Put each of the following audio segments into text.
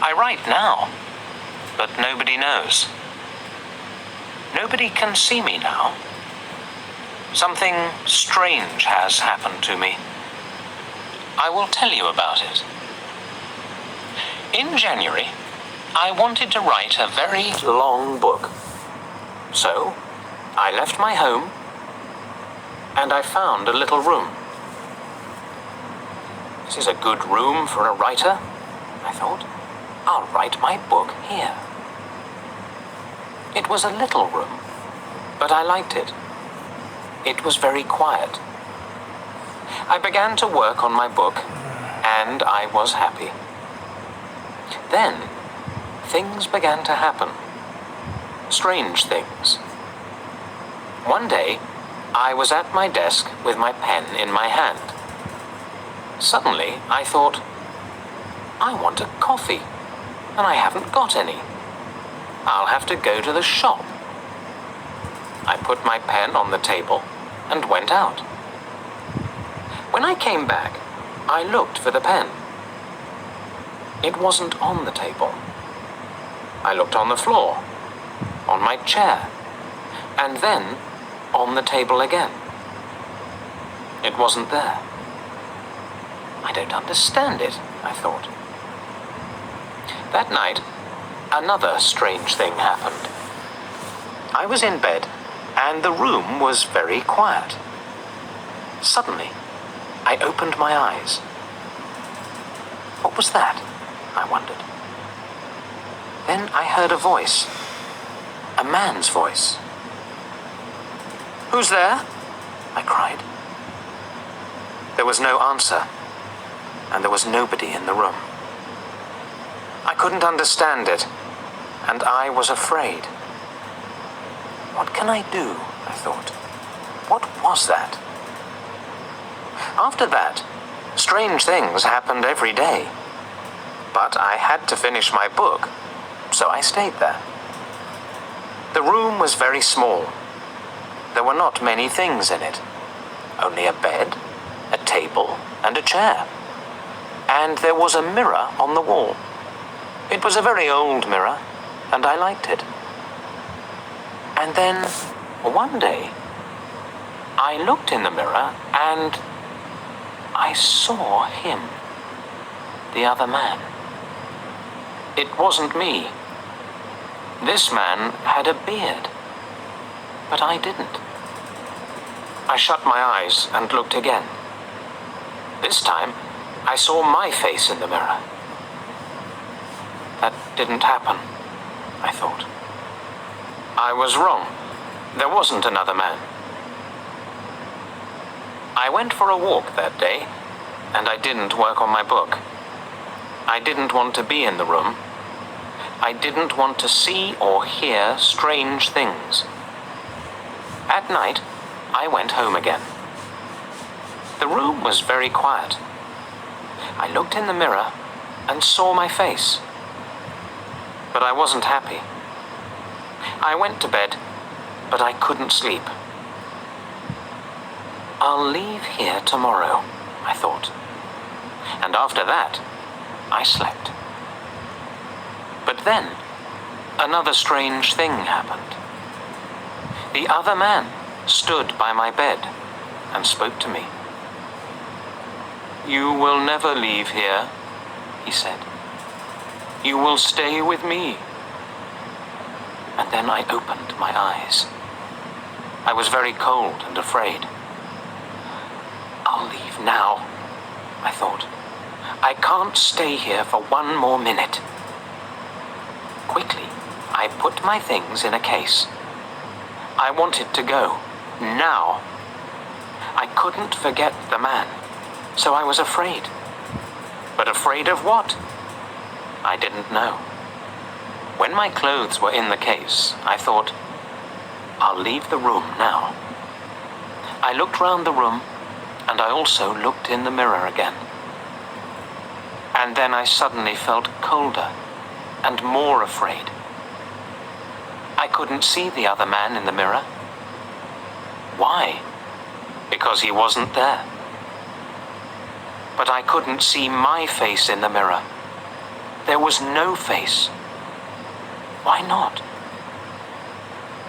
I write now, but nobody knows. Nobody can see me now. Something strange has happened to me. I will tell you about it. In January, I wanted to write a very long book. So, I left my home, and I found a little room. This is a good room for a writer, I thought. I'll write my book here. It was a little room, but I liked it. It was very quiet. I began to work on my book, and I was happy. Then, things began to happen. Strange things. One day, I was at my desk with my pen in my hand. Suddenly, I thought, I want a coffee, and I haven't got any. I'll have to go to the shop. I put my pen on the table and went out. When I came back, I looked for the pen. It wasn't on the table. I looked on the floor, on my chair, and then on the table again. It wasn't there. I don't understand it, I thought. That night, another strange thing happened. I was in bed, and the room was very quiet. Suddenly, I opened my eyes. What was that? I wondered. Then I heard a voice. A man's voice. "Who's there?" I cried. There was no answer, and there was nobody in the room. I couldn't understand it, and I was afraid. What can I do? I thought. What was that? After that, strange things happened every day. But I had to finish my book, so I stayed there. The room was very small. There were not many things in it. Only a bed, a table, and a chair. And there was a mirror on the wall. It was a very old mirror, and I liked it. And then, one day, I looked in the mirror and I saw him, the other man. It wasn't me. This man had a beard, but I didn't. I shut my eyes and looked again. This time, I saw my face in the mirror. That didn't happen, I thought. I was wrong. There wasn't another man. I went for a walk that day, and I didn't work on my book. I didn't want to be in the room. I didn't want to see or hear strange things. At night, I went home again. The room was very quiet. I looked in the mirror and saw my face. But I wasn't happy. I went to bed, but I couldn't sleep. I'll leave here tomorrow, I thought. And after that, I slept. But then, another strange thing happened. The other man stood by my bed and spoke to me. "You will never leave here," he said. "You will stay with me." And then I opened my eyes. I was very cold and afraid. I'll leave now, I thought. I can't stay here for one more minute. Quickly, I put my things in a case. I wanted to go, now. I couldn't forget the man, so I was afraid. But afraid of what? I didn't know. When my clothes were in the case, I thought, I'll leave the room now. I looked round the room, and I also looked in the mirror again. And then I suddenly felt colder and more afraid. I couldn't see the other man in the mirror. Why? Because he wasn't there. But I couldn't see my face in the mirror. There was no face. Why not?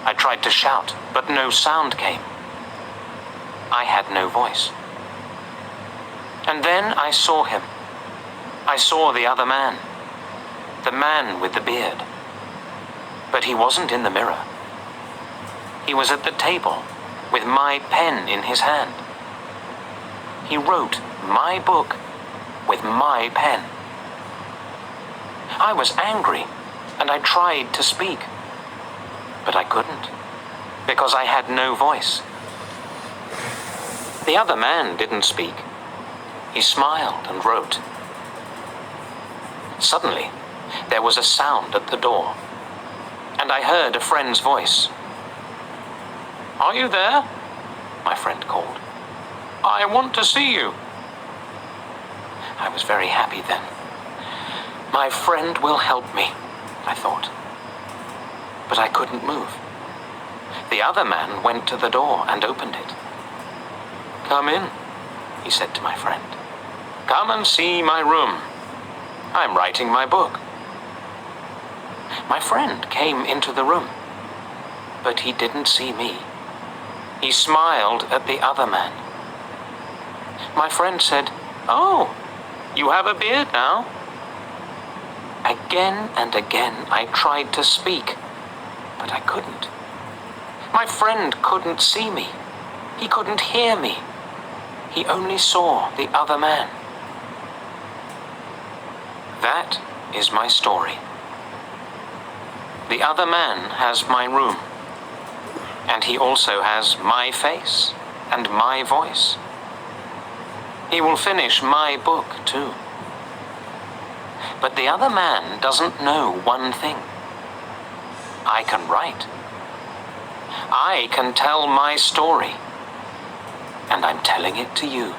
I tried to shout, but no sound came. I had no voice. And then I saw him. I saw the other man. The man with the beard. But he wasn't in the mirror. He was at the table with my pen in his hand. He wrote my book with my pen. I was angry, and I tried to speak. But I couldn't, because I had no voice. The other man didn't speak. He smiled and wrote. Suddenly, there was a sound at the door, and I heard a friend's voice. "Are you there?" my friend called. "I want to see you." I was very happy then. My friend will help me, I thought. But I couldn't move. The other man went to the door and opened it. "Come in," he said to my friend. "Come and see my room. I'm writing my book." My friend came into the room, but he didn't see me. He smiled at the other man. My friend said, "Oh, you have a beard now?" Again and again I tried to speak, but I couldn't. My friend couldn't see me. He couldn't hear me. He only saw the other man. That is my story. The other man has my room, and he also has my face and my voice. He will finish my book too. But the other man doesn't know one thing. I can write. I can tell my story, and I'm telling it to you.